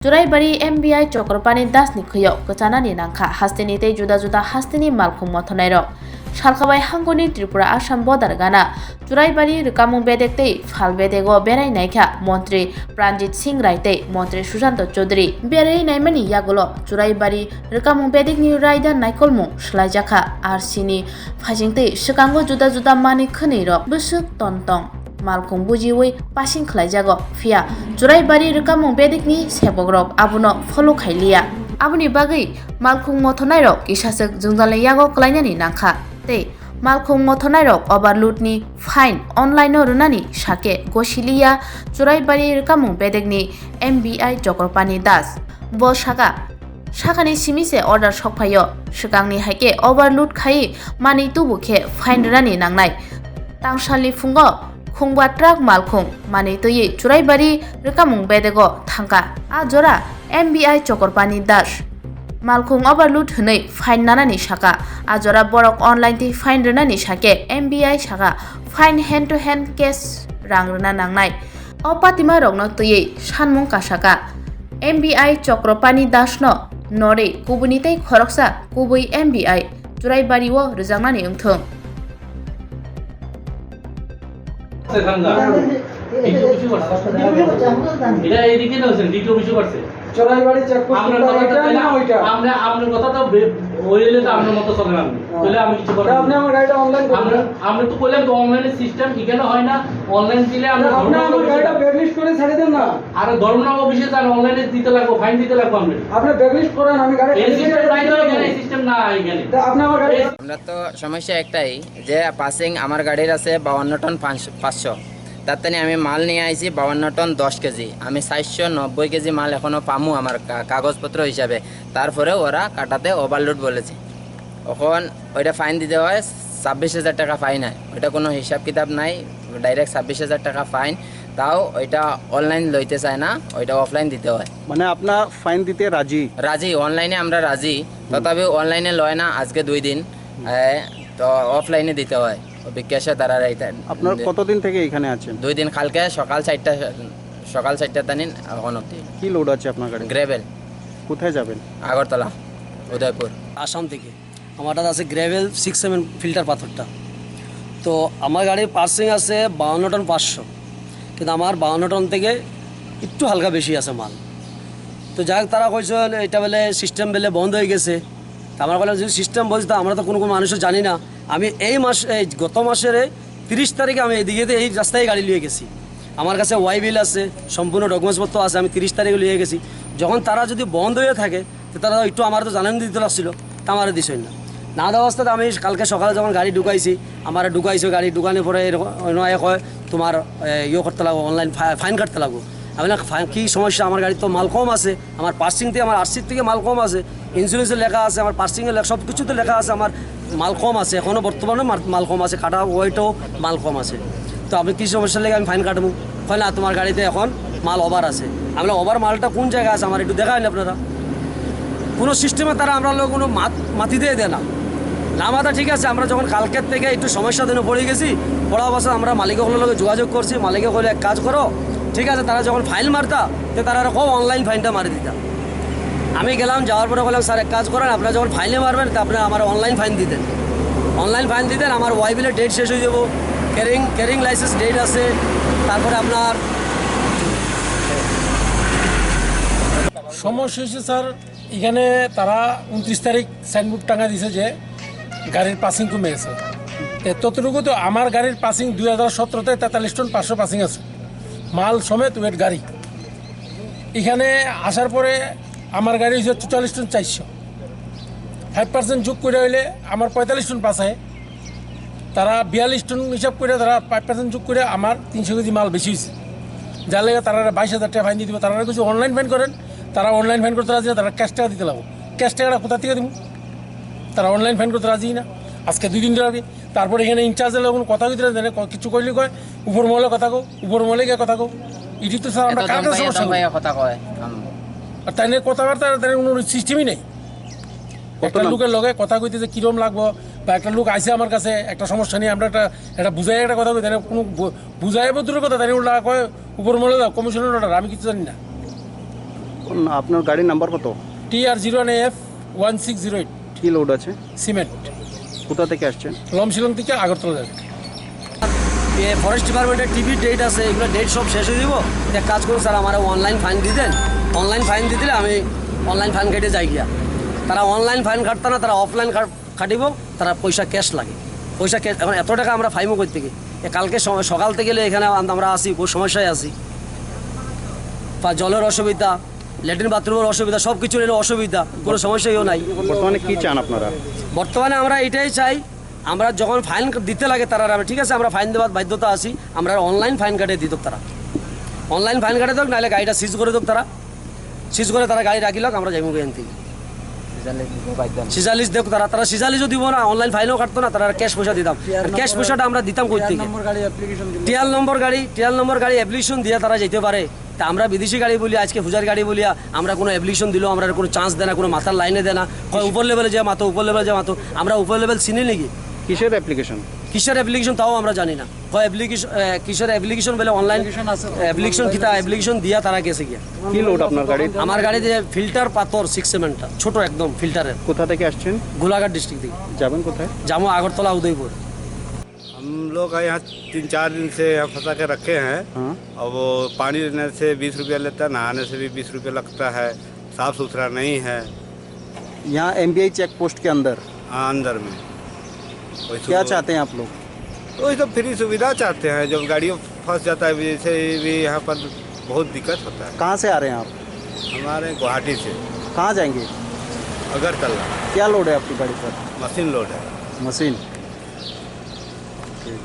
Juraibari MBI Chokorpani Dasni Kuyo Kochanani Nangkha Hastini Tei Juda Juda Hastini Malkhung Mothonai Shalkhabai Hangoni Tripura Assam Border Gana Juraibari Rukamung Bedek Tei Phal Bedego Berai Naikha Montri Pranjit Singh Rai Tei Montri Sushanto Chaudhary Berai Naimani Yagulo Juraibari Rukamung Bedek ni Raida Naikolmung Shlaijaka Arsini Phajing Tei Shikango Juda Juda Mani Khneiro Busuk Tontong Malkhung bujiwi passing khlaijago fia Juraibari rukamung bedikni sebogrok abuno follow khailia abuni bagai malkhung mothonai kisasek jungdale yago klainani nangkha tei malkhung mothonai overload ni fine online runani shake gosilia Juraibari rukamung bedikni MBI Chokorpani Das bo Shakani simise order sokphayo shikangni haike overload khai mani tubukhe fine rani nangnai tangshali fungo Khungba truck malkhung mani toyi Juraibari rukamung bedego thangka a jora MBI Chokorpani Das malkhung overload hunai fine nanani shaka a jora borok online ti fine runani shake MBI shaka fine hand to hand case rang runa nangnai opatima rokno toyi sanmung kasaka MBI Chokorpani Das no nore kubuni tei khoroksa kubui MBI Juraibari o rujangnani ungthung এটা এইদিকে না হচ্ছে দ্বিতীয় বিষয় করছে জোড়াইবাড়ি checkpost আমরা আপনার কথা তো হইলে তো আপনার মতো চলে আমি তাহলে আমি কিছু করব আপনি আমার গাড়িটা অনলাইন করুন আমরা তো কইলাম তো অনলাইনে সিস্টেম এখানে হয় না অনলাইন দিলে আমরা আপনি আমার গাড়িটা ব্যাকলিস্ট করে ছেড়ে দেন না আর ধর্মনগর অফিসে যান অনলাইনে দিতে লাগবে ফাইন দিতে লাগবে আপনি ব্যাকলিস্ট করেন আমি গাড়ি এই সিস্টেম নাই তো এখানে সিস্টেম না এখানে আপনি আমার গাড়ি আমরা তো সমস্যা একটাই যে পাসিং আমার গাড়ির আছে 52 টন 500 তাতে আমি মাল নিয়ে আইছি 52 টন 10 কেজি আমি 490 কেজি মাল এখনো পামু আমার কাগজপত্র হিসাবে তারপরে ওরা কাটাতে ওভারলোড বলেছে এখন ওইটা ফাইন দিতে হয় 26,000 টাকা ফাইন হয় ওইটা কোনো হিসাব কিতাব নাই ডাইরেক্ট 26,000 টাকা ফাইন তাও ওইটা অনলাইন লইতে চায় না ওইটা অফলাইন দিতে হয় মানে আপনার ফাইন দিতে রাজি অনলাইনে আমরা রাজি তথাপি অনলাইনে লয় না আজকে 2 দিন তো অফলাইনে দিতে হয় বিকাশে তারা আপনার কতদিন থেকে এখানে আছেন 2 দিন কালকে সকাল 4টা তানিন এখন অবধি কি লোড আছে আপনার গাড়ি গ্রেভেল কোথায় যাবেন আগরতলা উদয়পুর আসাম থেকে আমারটা আছে গ্রেভেল 6-7 ফিল্টার পাথরটা তো আমার গাড়ির পার্সিং আছে 52 টন 500 কিন্তু আমার 52 টন থেকে একটু হালকা বেশি আছে মাল তো যাই তারা কইছে এটা বলে সিস্টেম বলে বন্ধ হয়ে গেছে আমার বলে যদি সিস্টেম বলছে তো আমরা তো কোনো মানুষও জানি না আমি গত মাসের 30 তারিখে আমি এদিকে এই রাস্তায় গাড়ি নিয়ে গেছি আমার কাছে ওয়াই বিল আছে সম্পূর্ণ ডকুমেন্টসপত্র আছে আমি 30 তারিখে নিয়ে গেছি যখন তারা যদি বন্ধ হয়ে থাকে তো তারা একটু আমার তো জানান দিতে লাগছিল তা আমার দিছই না দেওয়া অবস্থাতে আমি কালকে সকালে যখন গাড়ি ঢুকাইছি আমার ঢুকাইছো গাড়ি ঢুকানোর পরে নয় হয় তোমার করতে লাগবো অনলাইন ফাইন কাটতে লাগবো আমি কী সমস্যা আমার গাড়ি তো মাল কম আছে আমার পার্সিং থেকে আমার আরসির থেকে মাল কম আছে ইন্স্যুরেন্সে লেখা আছে আমার পার্সিংয়ে সব কিছুতে লেখা আছে আমার মাল কম আছে এখনও বর্তমানে মাল কম আছে কাটা ওয়েটও মাল কম আছে তো আপনি কী সমস্যা লেগে আমি ফাইন কাটবো হয় না তোমার গাড়িতে এখন মাল ওভার আছে আমরা ওভার মালটা কোন জায়গায় আছে আমার একটু দেখায় না আপনারা কোনো সিস্টেমে তারা আমরা লোক কোনো মাতি দিয়ে দেয় না মাথা ঠিক আছে আমরা যখন কালকের থেকে একটু সমস্যা দিনে পড়ে গেছি পড়া অবস্থা আমরা মালিকগুলোর লোক যোগাযোগ করছি মালিকে বলে এক কাজ করো ঠিক আছে তারা যখন ফাইল মারতা তো তারা খুব অনলাইন ফাইনটা মারি দিতা আমি গেলাম যাওয়ার পরে বললাম স্যার এক কাজ করেন আপনারা যখন ফাইলে মারবেন তা আপনারা আমার অনলাইন ফাইন দিতেন আমার ওয়াই বিলের ডেট শেষ হয়ে যাবো ক্যারিং লাইসেন্স ডেট আছে তারপরে আপনার সমস্যা হয়েছে স্যার এখানে তারা 29 তারিখ সাইনবোর্ড টাঙা দিছে যে গাড়ির পাসিং কমে গেছে ততটুকু তো আমার গাড়ির পাসিং 2017-তে 43 টন 500 পাসিং আছে মাল সমেত ওয়েট গাড়ি এখানে আসার পরে আমার গাড়ি হচ্ছে 44 টন 400 5% যোগ করে হইলে আমার 45 টন পাস হয় তারা 42 টন হিসাব করে তারা 5% যোগ করে আমার 300 কেজি মাল বেশি হয়েছে যার লেগে তারা 22,000 টাকা ফাইন দিয়ে দেবে তারা কিছু অনলাইন ফাইন করেন তারা অনলাইন ফাইন করতে রাজি না তারা ক্যাশ টাকা দিতে লাগবো ক্যাশ টাকাটা কোথা থেকে দিব তারা অনলাইন ফাইন করতে রাজি না আজকে 2 দিন ধরে তারপরে এখানে ইনচার্জের লোক কথা কইতে জানে কিছু কইলে কয় উপর মহলে কথা কো উপর মহলে গিয়ে কথা কো এটি তো স্যার আমরা কার কাছে সমস্যা কথা কয় আর তাই নিয়ে কথাবার্তা তাই কোনো সিস্টেমই নেই একটা লোকের লগে কথা কইতে যে কিরম লাগবো বা একটা লোক আইসে আমার কাছে একটা সমস্যা নিয়ে আমরা একটা বুঝাই একটা কথা কই তাই কোনো বুঝাইব দূরের কথা তাই কয় উপর মহলে দাও কমিশনের অর্ডার আমি কিছু জানি না আপনার গাড়ির নাম্বার কত? TR01AF 1608 কি লোড আছে? সিমেন্ট কোথা থেকে আসছেন? লমশিলং থেকে আগরতলা যাবে। ফরেস্ট ডিপার্টমেন্টের টিভি ডেট আছে, এগুলো ডেট সব শেষ হয়ে দিব। এক কাজ করুন স্যার, আমার অনলাইন ফাইন দিয়ে দেন। অনলাইন ফাইন দিয়ে দিলে আমি অনলাইন ফাইন কেটে যাই গিয়া। তারা অনলাইন ফাইন কাটতা না, তারা অফলাইন কাটিব, তারা পয়সা ক্যাশ লাগে। পয়সা ক্যাশ এখন এত টাকা আমরা ফাইমও করতে গিয়ে কালকে সকাল থেকে গেলে এখানে আমরা আসি, বহু সমস্যায় আসি। জলের অসুবিধা, ল্যাট্রিন বাথরুমের অসুবিধা, সব কিছুর এর অসুবিধা, কোনো সমস্যাও নাই। বর্তমানে কি চান আপনারা? বর্তমানে আমরা এটাই চাই, আমরা যখন ফাইন দিতে লাগে তারা ঠিক আছে, আমরা ফাইন দেওয়ার বাধ্যতা আছি, আমরা অনলাইন ফাইন কাটে দিত তারা। অনলাইন ফাইন কাটে দেখ, নাহলে গাড়িটা সিজ করে দেখ তারা। সিজ করে তারা গাড়ি রাখি লোক, আমরা যাইব এখান থেকে। সিজালিস দেখ তারা, তারা সিজালিসও দিব না, অনলাইন ফাইনও কাটতো না, তারা ক্যাশ পয়সা দিতাম। ক্যাশ পয়সাটা আমরা দিতাম কই থেকে? টিয়াল নম্বর গাড়ি অ্যাপ্লিকেশন দিয়ে তারা যেতে পারে। তা আমরা বিদেশি গাড়ি বলি, আজকে হুজার গাড়ি বলিয়া আমরা কোনো অ্যাপ্লিকেশন দিলেও আমরা কোনো চান্স দেয় না, কোনো মাথার লাইনে দেয় না। হয় উপর লেভেলে যে মাতো, উপর লেভেলে যে মাতো, আমরা উপর লেভেল চিনি নাকি? কিসের অ্যাপ্লিকেশন? কিসের অ্যাপ্লিকেশন তাও আমরা জানি না। হয় কিসের অ্যাপ্লিকেশন বলে অনলাইন অ্যাপ্লিকেশন কিতা অ্যাপ্লিকেশন দিয়া তারা গেছে গিয়া। কি লোড আপনার গাড়ি? আমার গাড়িতে ফিল্টার পাথর 6 সিমেন্টটা, ছোট একদম ফিল্টারের। কোথা থেকে আসছেন? গোলাঘাট ডিস্ট্রিক্ট থেকে যাবেন কোথায়? जामो আগরতলা উদয়পুর। हम लोग यहाँ 3-4 दिन से यहाँ फंसा के रखे हैं। हाँ। और वो पानी लेने से 20 रुपया लेता है, नहाने से भी 20 रुपया लगता है, साफ सुथरा नहीं है। यहाँ MBI चेक पोस्ट के अंदर अंदर में क्या चाहते हैं आप लोग? वही तो फ्री सुविधा चाहते हैं। जब गाड़ी फंस जाता है जैसे भी, यहाँ पर बहुत दिक्कत होता है। कहाँ से आ रहे हैं आप? हमारे गुवाहाटी से कहाँ जाएंगे? अगरतला क्या लोड है आपकी गाड़ी पर? मशीन लोड है। मशीन